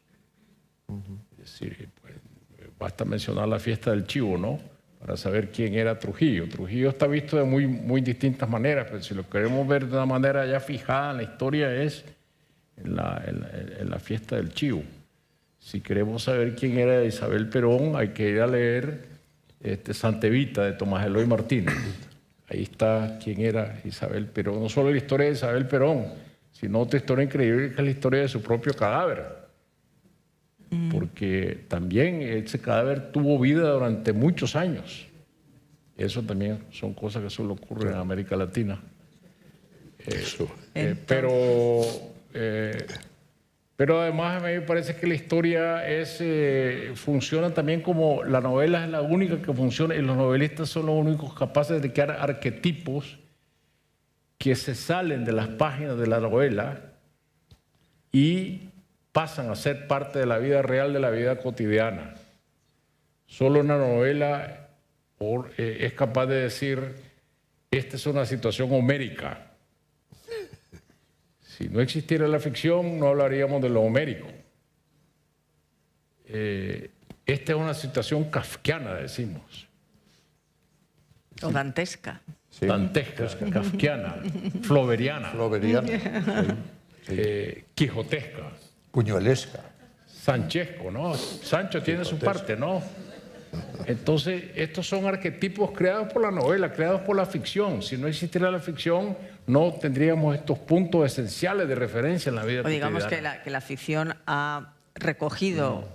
Es decir, pues, basta mencionar la fiesta del chivo, ¿no? Para saber quién era Trujillo. Trujillo está visto de muy distintas maneras, pero si lo queremos ver de una manera ya fijada en la historia es en la fiesta del chivo. Si queremos saber quién era Isabel Perón, hay que ir a leer Santa Evita de Tomás Eloy Martínez. Ahí está quién era Isabel Perón. No solo la historia de Isabel Perón, sino otra historia increíble que es la historia de su propio cadáver. Porque también ese cadáver tuvo vida durante muchos años. Eso también son cosas que solo ocurren en América Latina. Pero además a mí me parece que la historia funciona también como la novela es la única que funciona y los novelistas son los únicos capaces de crear arquetipos que se salen de las páginas de la novela y pasan a ser parte de la vida real, de la vida cotidiana. Solo una novela es capaz de decir, esta es una situación homérica. Si no existiera la ficción, no hablaríamos de lo homérico. Esta es una situación kafkiana, decimos. O dantesca. Sí. Dantesca, kafkiana, flauberiana, quijotesca. Puñuelesca. Sanchesco, ¿no? Sancho tiene su parte, ¿no? Entonces, estos son arquetipos creados por la novela, creados por la ficción. Si no existiera la ficción, no tendríamos estos puntos esenciales de referencia en la vida cotidiana. Digamos que la ficción ha recogido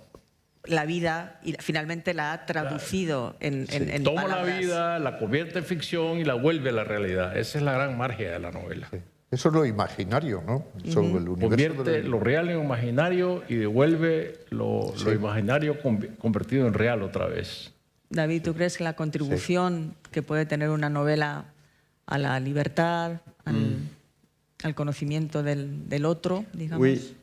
la vida y finalmente la ha traducido en toma palabras. la vida, la convierte en ficción y la vuelve a la realidad. Esa es la gran magia de la novela. Sí. Eso es lo imaginario, ¿no? Sobre el universo convierte lo real en imaginario y devuelve lo imaginario convertido en real otra vez. David, ¿tú crees que la contribución que puede tener una novela a la libertad, al conocimiento del otro, digamos? Oui.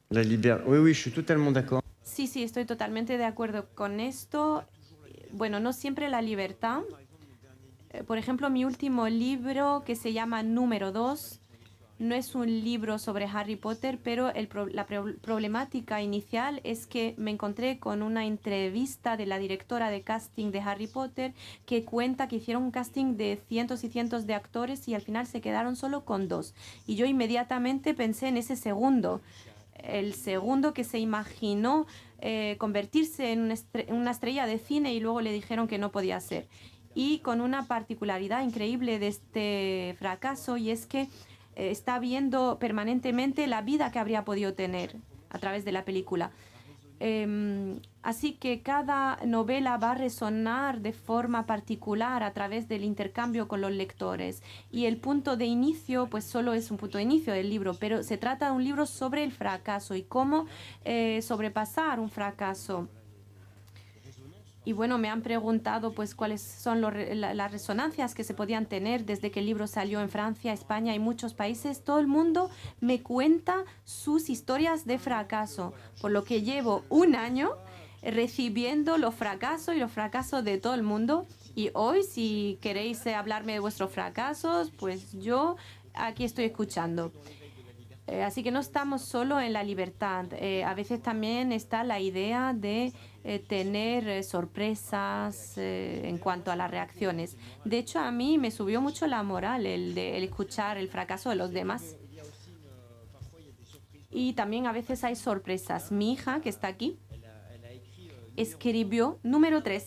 Oui, je suis totalement d'accord. Sí, estoy totalmente de acuerdo con esto. Bueno, no siempre la libertad. Por ejemplo, mi último libro, que se llama Número 2, no es un libro sobre Harry Potter, pero la problemática inicial es que me encontré con una entrevista de la directora de casting de Harry Potter que cuenta que hicieron un casting de cientos y cientos de actores y al final se quedaron solo con 2. Y yo inmediatamente pensé en ese segundo, el segundo que se imaginó convertirse en una estrella de cine y luego le dijeron que no podía ser. Y con una particularidad increíble de este fracaso, y es que está viendo permanentemente la vida que habría podido tener a través de la película. Así que cada novela va a resonar de forma particular a través del intercambio con los lectores. Y el punto de inicio, pues solo es un punto de inicio del libro, pero se trata de un libro sobre el fracaso y cómo sobrepasar un fracaso. Y bueno, me han preguntado pues cuáles son las resonancias que se podían tener desde que el libro salió en Francia, España y muchos países. Todo el mundo me cuenta sus historias de fracaso, por lo que llevo un año recibiendo los fracasos y los fracasos de todo el mundo. Y hoy, si queréis hablarme de vuestros fracasos, pues yo aquí estoy escuchando. Así que no estamos solo en la libertad. A veces también está la idea de tener sorpresas en cuanto a las reacciones. De hecho, a mí me subió mucho la moral el escuchar el fracaso de los demás. Y también a veces hay sorpresas. Mi hija, que está aquí, escribió número 3.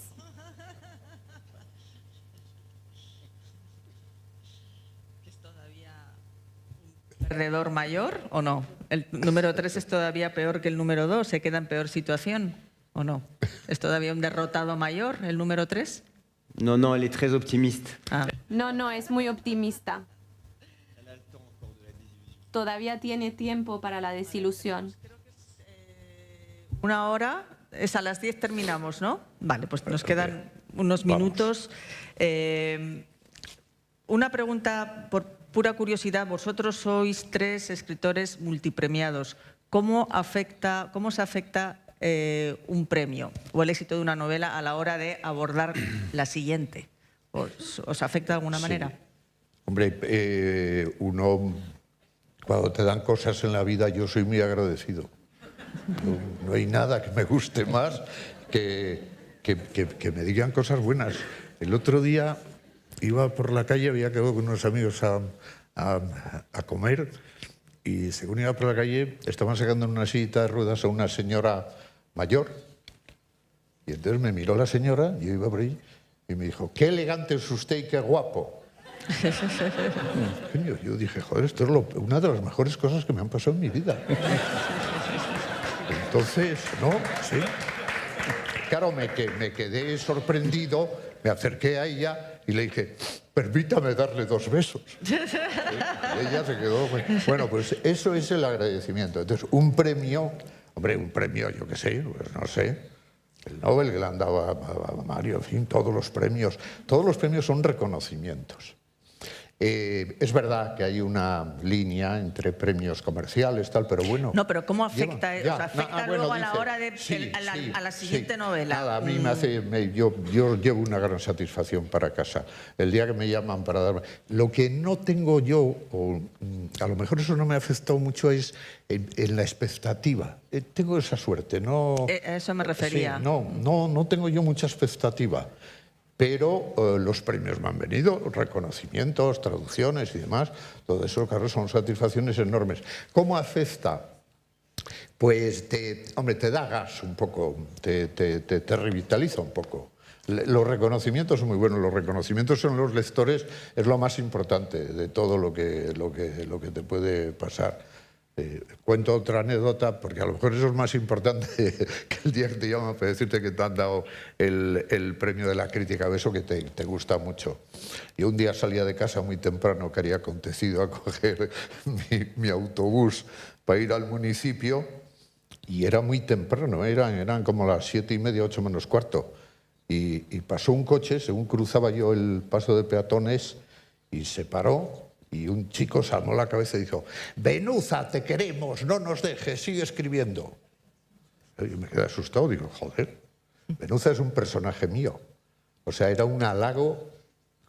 ¿Perdedor mayor o no? ¿El número 3 es todavía peor que el número 2? ¿Se queda en peor situación o no? ¿Es todavía un derrotado mayor el número 3? No, no, él es très optimiste. No, es muy optimista. Todavía tiene tiempo para la desilusión. 1 hora, es a las 10 terminamos, ¿no? Vale, pues nos quedan unos minutos. Una pregunta por pura curiosidad. Vosotros sois 3 escritores multipremiados. ¿Cómo se afecta un premio o el éxito de una novela a la hora de abordar la siguiente? ¿Os afecta de alguna manera? Hombre, uno, cuando te dan cosas en la vida, yo soy muy agradecido. No hay nada que me guste más que me digan cosas buenas. El otro día iba por la calle, había quedado con unos amigos a comer y según iba por la calle estaban sacando en una sillita de ruedas a una señora mayor y entonces me miró la señora, yo iba por ahí y me dijo: qué elegante es usted y qué guapo. Yo dije, joder, esto es una de las mejores cosas que me han pasado en mi vida. Entonces, ¿no? Sí. Claro, me quedé sorprendido, me acerqué a ella y le dije: permítame darle 2 besos. Ella se quedó... Bueno, pues eso es el agradecimiento. Entonces, un premio, hombre, un premio, yo qué sé, pues no sé, el Nobel que le han dado a Mario, en fin, todos los premios son reconocimientos. Es verdad que hay una línea entre premios comerciales, tal, pero bueno... No, pero ¿cómo afecta? ¿Afecta luego a la hora de a la siguiente novela? Nada, a mí me hace... Yo llevo una gran satisfacción para casa. El día que me llaman para darme... Lo que no tengo yo, o a lo mejor eso no me ha afectado mucho, es en la expectativa. Tengo esa suerte, ¿no? A eso me refería. Sí, no tengo yo mucha expectativa. Pero los premios me han venido, reconocimientos, traducciones y demás. Todo eso, claro, son satisfacciones enormes. ¿Cómo afecta? Pues, te da gas un poco, te revitaliza un poco. Los reconocimientos son muy buenos. Los reconocimientos en los lectores es lo más importante de todo lo que te puede pasar. Cuento otra anécdota, porque a lo mejor eso es más importante que el día que te llaman para decirte que te han dado el premio de la crítica, eso que te gusta mucho. Yo un día salía de casa muy temprano, que había acontecido, a coger mi autobús para ir al municipio, y era muy temprano, eran como las 7:30, 8 menos cuarto. Y pasó un coche, según cruzaba yo el paso de peatones, y se paró. Y un chico salmó la cabeza y dijo: Venuza, te queremos, no nos dejes, sigue escribiendo. Yo me quedé asustado, digo, joder, Venuza es un personaje mío. O sea, era un halago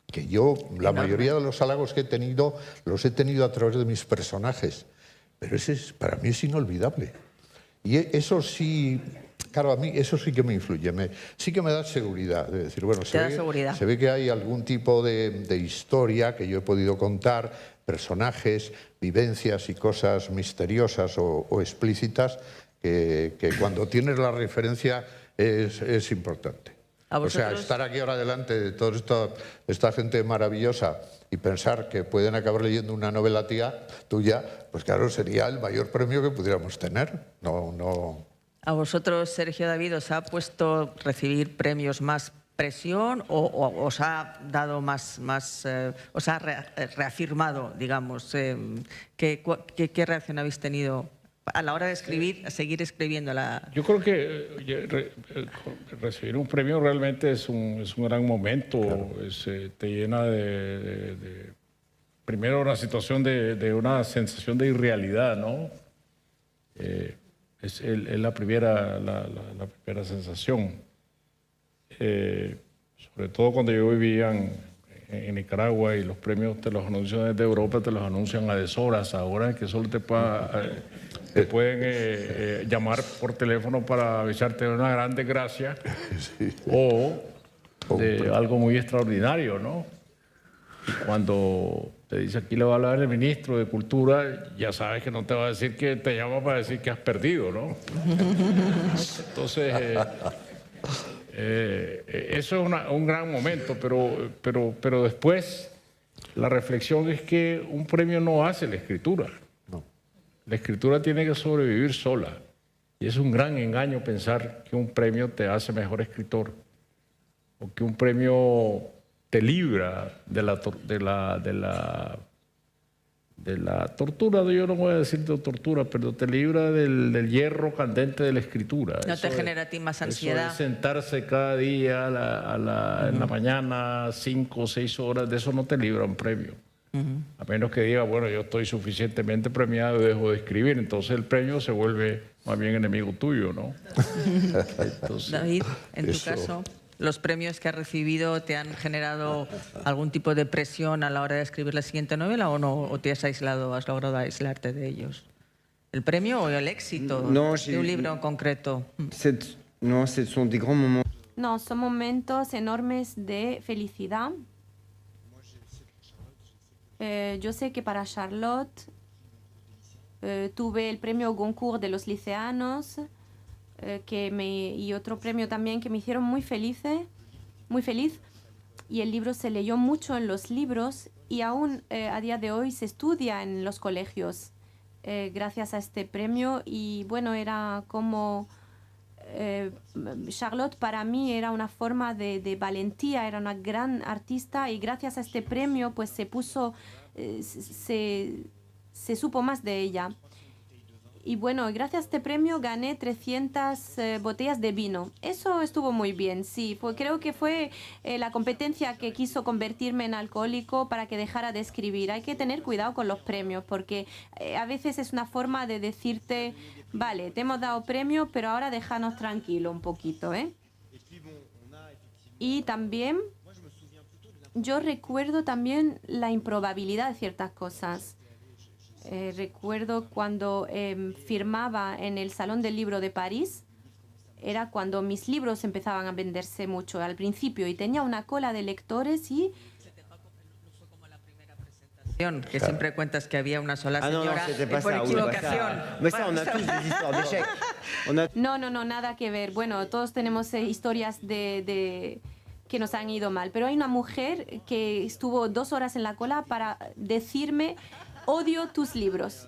que yo, la mayoría de los halagos que he tenido, los he tenido a través de mis personajes. Pero para mí es inolvidable. Y eso sí... Claro, a mí eso sí que me influye, sí que me da seguridad. De decir, bueno, se ve que hay algún tipo de historia que yo he podido contar, personajes, vivencias y cosas misteriosas o explícitas que cuando tienes la referencia es importante. O sea, estar aquí ahora delante de toda esta gente maravillosa y pensar que pueden acabar leyendo una novela tuya, pues claro, sería el mayor premio que pudiéramos tener. ¿A vosotros, Sergio David, os ha puesto recibir premios más presión o os ha dado os ha reafirmado, digamos? ¿Qué reacción habéis tenido a la hora de escribir, a seguir escribiendo? Yo creo que recibir un premio realmente es un gran momento. Claro. Te llena primero una situación de una sensación de irrealidad, ¿no? Es la primera sensación. Sobre todo cuando yo vivía en en Nicaragua, y los premios te los anuncian desde Europa, te los anuncian a deshoras. Ahora que solo te pueden llamar por teléfono para avisarte de una gran desgracia o de algo muy extraordinario, ¿no? Y cuando te dice aquí le va a hablar el ministro de Cultura, ya sabes que no te va a decir que te llama para decir que has perdido, ¿no? Entonces, eso es un gran momento, pero después la reflexión es que un premio no hace la escritura. No. La escritura tiene que sobrevivir sola. Y es un gran engaño pensar que un premio te hace mejor escritor o que un premio te libra de la tortura. Yo no voy a decir de tortura, pero te libra del hierro candente de la escritura. No te genera a ti más ansiedad. Eso de sentarse cada día en la mañana 5 o 6 horas, de eso no te libra un premio. A menos que diga, bueno, yo estoy suficientemente premiado y dejo de escribir, entonces el premio se vuelve más bien enemigo tuyo, ¿no? Entonces, David, en tu caso, ¿los premios que has recibido te han generado algún tipo de presión a la hora de escribir la siguiente novela o no? ¿O te has logrado aislarte de ellos? ¿El premio o el éxito de un libro en concreto? No, son des grands moments. No, son momentos enormes de felicidad. Yo sé que para Charlotte tuve el premio Goncourt de los liceanos y otro premio también que me hicieron muy feliz. Y el libro se leyó mucho en los libros y aún a día de hoy se estudia en los colegios gracias a este premio. Y bueno, era como... Charlotte para mí era una forma de valentía, era una gran artista y gracias a este premio pues se supo más de ella. Y bueno, gracias a este premio gané 300 botellas de vino. Eso estuvo muy bien, sí. Creo que fue la competencia que quiso convertirme en alcohólico para que dejara de escribir. Hay que tener cuidado con los premios porque a veces es una forma de decirte, vale, te hemos dado premio, pero ahora déjanos tranquilo un poquito, ¿eh? Y también, yo recuerdo también la improbabilidad de ciertas cosas. Recuerdo cuando firmaba en el Salón del Libro de París, era cuando mis libros empezaban a venderse mucho al principio y tenía una cola de lectores y... Que siempre cuentas que había una sola señora por equivocación. No, nada que ver. Bueno, todos tenemos historias de que nos han ido mal, pero hay una mujer que estuvo 2 horas en la cola para decirme odio tus libros.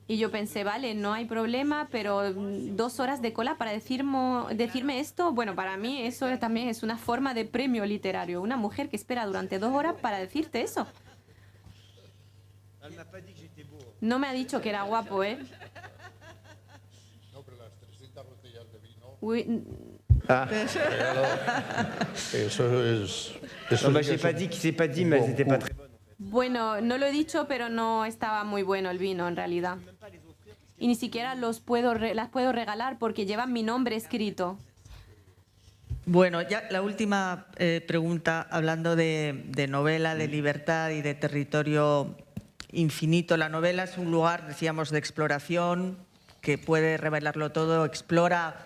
Y yo pensé, vale, no hay problema, pero 2 horas de cola para decirme esto, bueno, para mí eso también es una forma de premio literario. Una mujer que espera durante 2 horas para decirte eso. No me ha dicho que era guapo, ¿eh? No, pero las 300 botellas de vino... Uy. Eso es... Bueno, no lo he dicho, pero no estaba muy bueno el vino en realidad. Y ni siquiera las puedo regalar porque llevan mi nombre escrito. Bueno, ya la última pregunta, hablando de novela, de libertad y de territorio infinito. La novela es un lugar, decíamos, de exploración que puede revelarlo todo, explora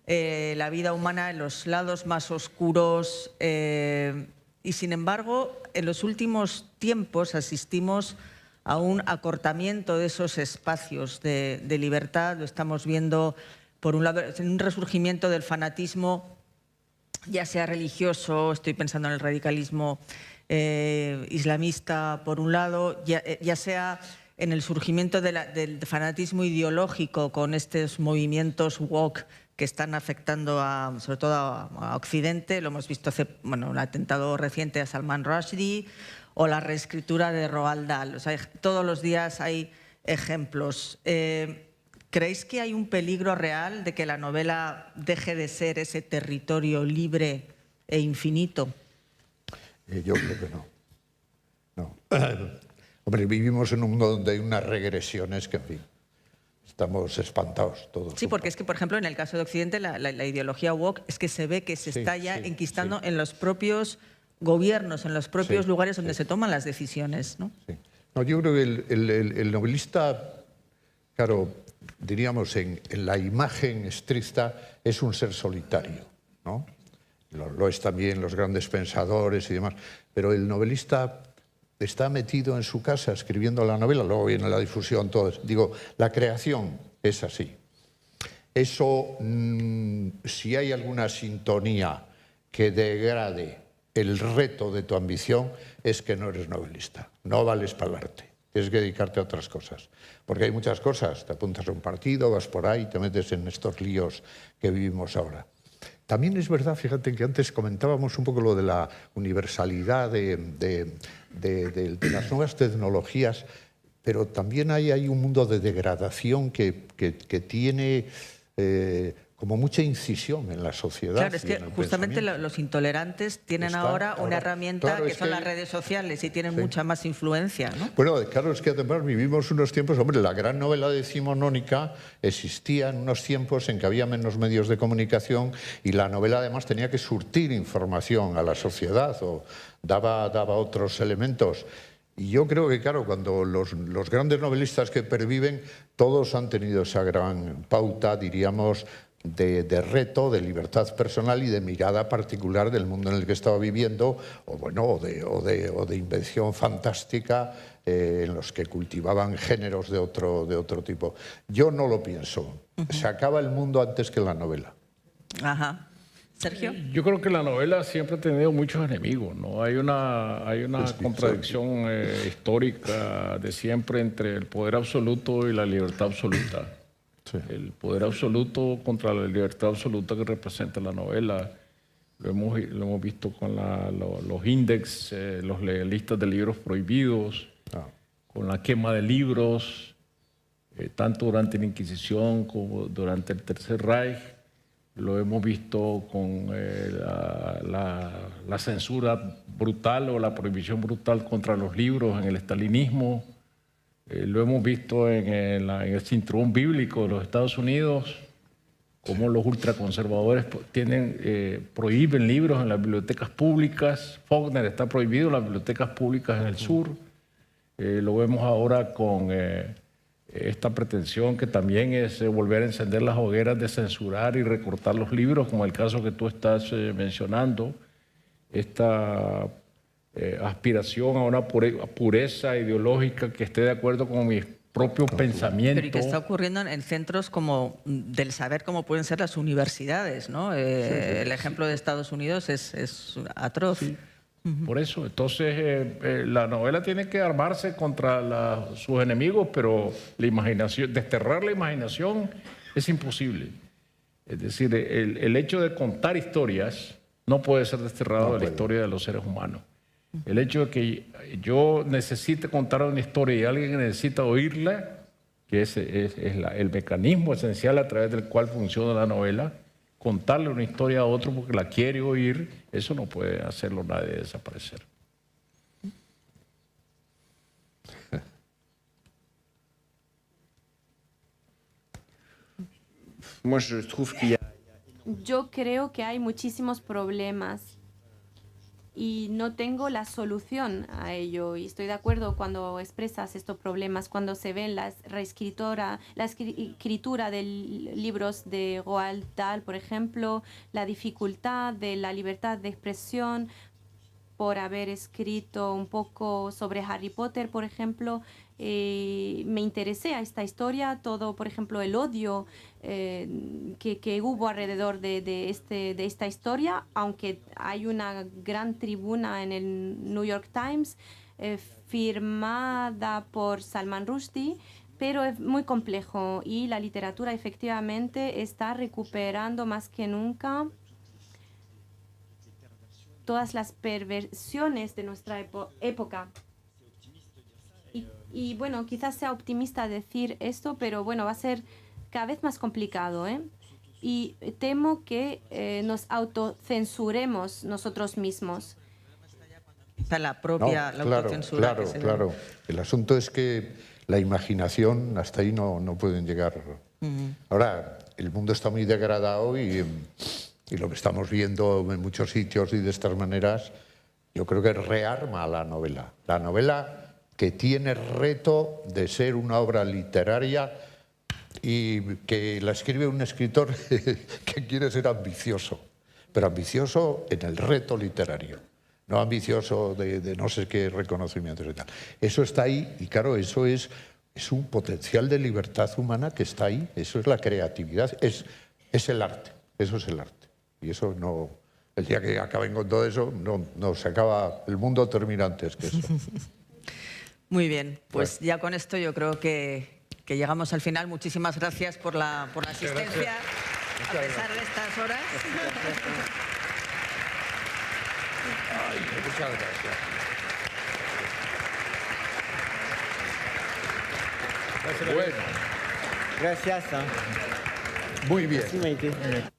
la vida humana en los lados más oscuros y, sin embargo, en los últimos tiempos asistimos a un acortamiento de esos espacios de libertad. Lo estamos viendo, por un lado, en un resurgimiento del fanatismo, ya sea religioso, estoy pensando en el radicalismo islamista, por un lado, ya sea en el surgimiento del fanatismo ideológico con estos movimientos woke que están afectando sobre todo a Occidente. Lo hemos visto el atentado reciente a Salman Rushdie o la reescritura de Roald Dahl. O sea, todos los días hay ejemplos. ¿Creéis que hay un peligro real de que la novela deje de ser ese territorio libre e infinito? Yo creo que no. No. Hombre, vivimos en un mundo donde hay unas regresiones que, en fin, estamos espantados todos. Sí, porque es que, por ejemplo, en el caso de Occidente, la ideología woke es que se ve que se está ya enquistando en los propios gobiernos, en los propios lugares donde se toman las decisiones, ¿no? Sí. No, yo creo que el novelista, claro, diríamos en la imagen estricta, es un ser solitario, ¿no? Lo es también los grandes pensadores y demás, pero el novelista está metido en su casa escribiendo la novela, luego viene la difusión, todo eso. Digo, la creación es así. Eso, si hay alguna sintonía que degrade el reto de tu ambición, es que no eres novelista, no vales para el arte, tienes que dedicarte a otras cosas. Porque hay muchas cosas, te apuntas a un partido, vas por ahí, te metes en estos líos que vivimos ahora. También es verdad, fíjate que antes comentábamos un poco lo de la universalidad de las nuevas tecnologías, pero también hay un mundo de degradación que tiene como mucha incisión en la sociedad. Claro, es que justamente los intolerantes tienen ahora una herramienta que son las redes sociales y tienen mucha más influencia, ¿no? Bueno, claro, es que además vivimos unos tiempos, hombre, la gran novela decimonónica existía en unos tiempos en que había menos medios de comunicación y la novela además tenía que surtir información a la sociedad o daba otros elementos. Y yo creo que, claro, cuando los grandes novelistas que perviven, todos han tenido esa gran pauta, diríamos, de reto, de libertad personal y de mirada particular del mundo en el que estaba viviendo, o de invención fantástica, en los que cultivaban géneros de otro tipo. Yo no lo pienso. Se acaba el mundo antes que la novela. Ajá. Sergio. Yo creo que la novela siempre ha tenido muchos enemigos, ¿no? Hay una contradicción histórica de siempre entre el poder absoluto y la libertad absoluta. Sí. El poder absoluto contra la libertad absoluta que representa la novela. Lo hemos visto con los índex, los listas de libros prohibidos, con la quema de libros, tanto durante la Inquisición como durante el Tercer Reich. Lo hemos visto con la censura brutal o la prohibición brutal contra los libros en el estalinismo. Lo hemos visto en el cinturón bíblico de los Estados Unidos, cómo los ultraconservadores prohíben libros en las bibliotecas públicas. Faulkner está prohibido en las bibliotecas públicas en el sur. Lo vemos ahora con esta pretensión que también es volver a encender las hogueras de censurar y recortar los libros, como el caso que tú estás mencionando. Esta aspiración a una pureza ideológica que esté de acuerdo con mi propio pensamiento. Pero y que está ocurriendo en centros como del saber, como pueden ser las universidades, ¿no? El ejemplo de Estados Unidos es atroz. Sí. Por eso, entonces la novela tiene que armarse contra sus enemigos, pero la imaginación, desterrar la imaginación es imposible. Es decir, el hecho de contar historias no puede ser desterrado de la historia de los seres humanos. El hecho de que yo necesite contar una historia y alguien necesita oírla, que es el mecanismo esencial a través del cual funciona la novela, contarle una historia a otro porque la quiere oír, eso no puede hacerlo nadie desaparecer. Yo creo que hay muchísimos problemas y no tengo la solución a ello. Y estoy de acuerdo cuando expresas estos problemas, cuando se ven la escritura de libros de Roald Dahl, por ejemplo, la dificultad de la libertad de expresión por haber escrito un poco sobre Harry Potter, por ejemplo. Me interesé a esta historia, todo, por ejemplo, el odio que hubo alrededor de esta historia, aunque hay una gran tribuna en el New York Times firmada por Salman Rushdie, pero es muy complejo y la literatura efectivamente está recuperando más que nunca todas las perversiones de nuestra época. Y bueno, quizás sea optimista decir esto, pero bueno, va a ser cada vez más complicado, ¿eh? Y temo que nos autocensuremos nosotros mismos. La propia autocensura. Claro. El asunto es que la imaginación, hasta ahí no pueden llegar. Ahora, el mundo está muy degradado y lo que estamos viendo en muchos sitios y de estas maneras, yo creo que rearma a la novela. La novela que tiene reto de ser una obra literaria y que la escribe un escritor que quiere ser ambicioso, pero ambicioso en el reto literario, no ambicioso de no sé qué reconocimientos y tal. Eso está ahí y claro, eso es un potencial de libertad humana que está ahí, eso es la creatividad, es el arte, eso es el arte. Y eso no, el día que acaben con todo eso, no se acaba, el mundo termina antes que eso. Muy bien, pues ya con esto yo creo que llegamos al final. Muchísimas gracias por la asistencia, a pesar de estas horas. Ay, muchas gracias. Bueno. Gracias. Muy bien. Merci, Maïté.